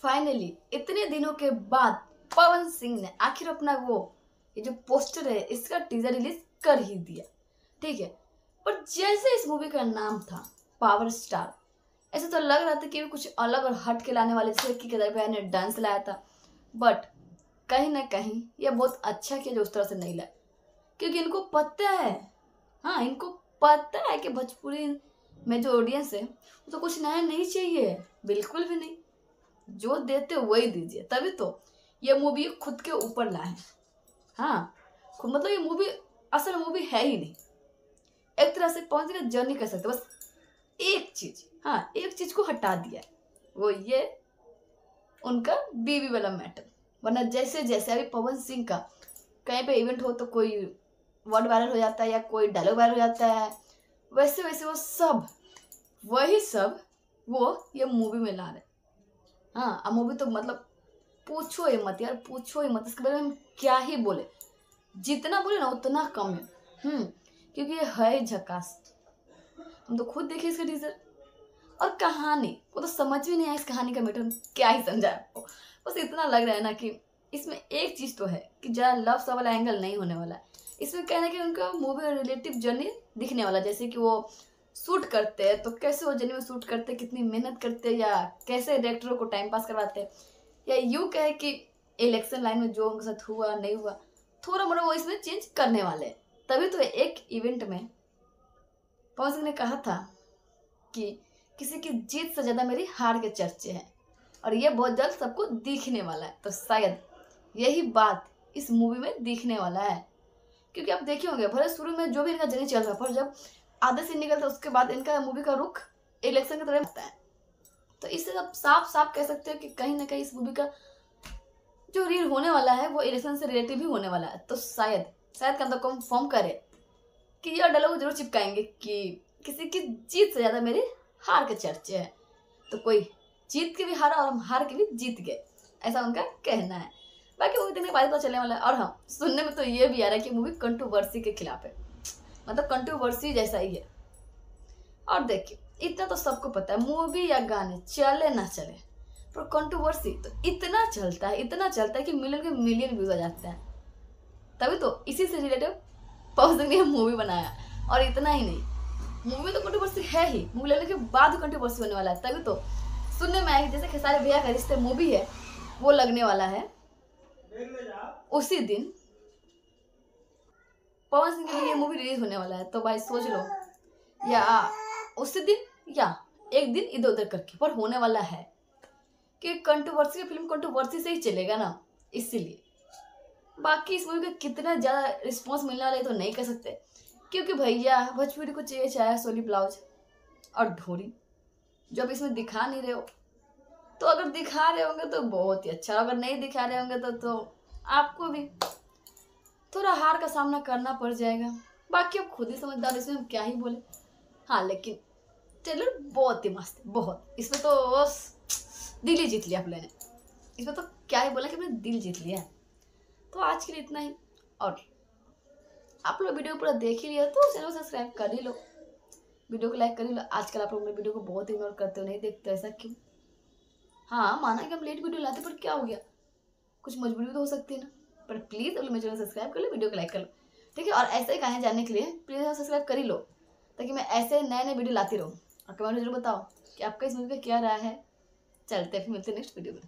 Finally इतने दिनों के बाद पवन सिंह ने आखिर अपना ये जो पोस्टर है इसका टीजर रिलीज कर ही दिया। ठीक है, पर जैसे इस मूवी का नाम था पावर स्टार, ऐसे तो लग रहा था कि कुछ अलग और हट के लाने वाले थे कि केदार भाई ने डांस लाया था, बट कहीं ना कहीं ये बहुत अच्छा किया जो उस तरह से नहीं लाया, क्योंकि इनको पता है, हाँ इनको पता है कि भोजपुरी में जो ऑडियंस है वो तो कुछ नया नहीं चाहिए, बिल्कुल भी नहीं। जो देते वही दीजिए, तभी तो ये मूवी खुद के ऊपर लाए। हाँ खुद मतलब ये मूवी असल मूवी है ही नहीं, एक तरह से पहुंच गए जर्नी कर सकते, बस एक चीज, हाँ एक चीज को हटा दिया, वो ये उनका बीवी वाला मैटर। वरना जैसे जैसे अभी पवन सिंह का कहीं पे इवेंट हो तो कोई वर्ड वायरल हो जाता है या कोई डायलॉग वायरल हो जाता है, वैसे वैसे वो सब वही सब वो ये मूवी में ला रहे। हाँ अब मूवी तो मतलब पूछो ही मत यार, पूछो ही मत, इसके बारे में हम क्या ही बोले, जितना बोले ना उतना कम है। क्योंकि ये है झकास, हम तो खुद देखे इसका टीजर। और कहानी वो तो समझ भी नहीं आया, इस कहानी का मैटर क्या ही समझा आपको, बस इतना लग रहा है ना कि इसमें एक चीज तो है कि जरा लव सा वाला एंगल नहीं होने वाला है इसमें। कहना कि उनका मूवी रिलेटिव जर्नी दिखने वाला, जैसे कि वो शूट करते हैं तो कैसे वो जर्नी में शूट करते हैं, कितनी मेहनत करते हैं, या कैसे डायरेक्टरों को टाइम पास करवाते हैं, या यूँ कहे कि इलेक्शन लाइन में जो उनके साथ हुआ नहीं हुआ थोड़ा मोड़ा वो इसमें चेंज करने वाले हैं। तभी तो एक इवेंट में पवन सिंह ने कहा था कि किसी की जीत से ज्यादा मेरी हार के चर्चे हैं, और ये बहुत जल्द सबको दिखने वाला है। तो शायद यही बात इस मूवी में दिखने वाला है, क्योंकि आप देखे होंगे भले शुरू में जो भी इनका जर्नी चल रहा है, पर जब आधे से निकलता है उसके बाद इनका मूवी का रुख इलेक्शन की तरफ आता है। तो इससे आप साफ साफ कह सकते हो कि कहीं ना कहीं इस मूवी का जो रील होने वाला है वो इलेक्शन से रिलेटिव ही होने वाला है। तो शायद शायद का कंफर्म करे कि यह डायलॉग जरूर चिपकाएंगे कि किसी की जीत से ज्यादा मेरी हार के चर्चे हैं। तो कोई जीत के भी हारा और हम हार के भी जीत गए, ऐसा उनका कहना है। बाकी मूवी देखने के बाद तो चलने वाला है। और हाँ सुनने में तो ये भी आ रहा है कि मूवी कंट्रोवर्सी के खिलाफ है, मतलब कंट्रोवर्सी जैसा ही है। और देखिए इतना तो सबको पता है, मूवी या गाने चले ना चले पर कंट्रोवर्सी तो इतना चलता है, इतना चलता है कि मिलियन के मिलियन व्यूज आ जाते हैं। तभी तो इसी से रिलेटेड पवन सिंह ने मूवी बनाया। और इतना ही नहीं, मूवी तो कंट्रोवर्सी है ही, मूवी लेने के बाद कंट्रोवर्सी होने वाला है। तभी तो सुनने में आया जैसे खेसारी भैया का रिश्ते मूवी है वो लगने वाला है उसी दिन पवन सिंह के लिए मूवी रिलीज होने वाला है। तो भाई सोच लो, या उसी दिन या एक दिन इधर उधर करके पर होने वाला है, कि कंट्रोवर्सी की फिल्म कंट्रोवर्सी से ही चलेगा ना, इसीलिए। बाकी इस मूवी का कितना ज्यादा रिस्पॉन्स मिलने वाला है तो नहीं कह सकते, क्योंकि भैया भोजपुरी को चाहिए चाहे सोली ब्लाउज और ढोरी, जो अब इसमें दिखा नहीं रहे हो। तो अगर दिखा रहे होंगे तो बहुत ही अच्छा, अगर नहीं दिखा रहे होंगे तो आपको भी थोड़ा हार का सामना करना पड़ जाएगा। बाकी अब खुद ही समझदार, इसमें हम क्या ही बोले। हाँ लेकिन ट्रेलर बहुत ही मस्त है, बहुत। इसमें तो दिल ही जीत लिया आप लोगों ने, इसमें तो क्या ही बोला कि मैंने दिल जीत लिया है। तो आज के लिए इतना ही, और आप लोग वीडियो पूरा देख ही लिया तो चैनल सब्सक्राइब कर ही लो, वीडियो को लाइक कर ही लो। आजकल आप लोग मेरे वीडियो को बहुत इग्नोर करते हो, नहीं देखते, ऐसा क्यों? हाँ माना कि हम लेट वीडियो लाते, पर क्या हो गया, कुछ मजबूरी तो हो सकती है ना। पर प्लीज़ अपने चैनल सब्सक्राइब कर लो, वीडियो को लाइक कर लो, ठीक है। और ऐसे ही कहानी जानने के लिए प्लीज़ सब्सक्राइब कर ही लो, ताकि मैं ऐसे नए नए वीडियो लाती रहूँ। और कमेंट में जरूर बताओ कि आपका इस मूवी का क्या राय है। चलते फिर मिलते हैं नेक्स्ट वीडियो में।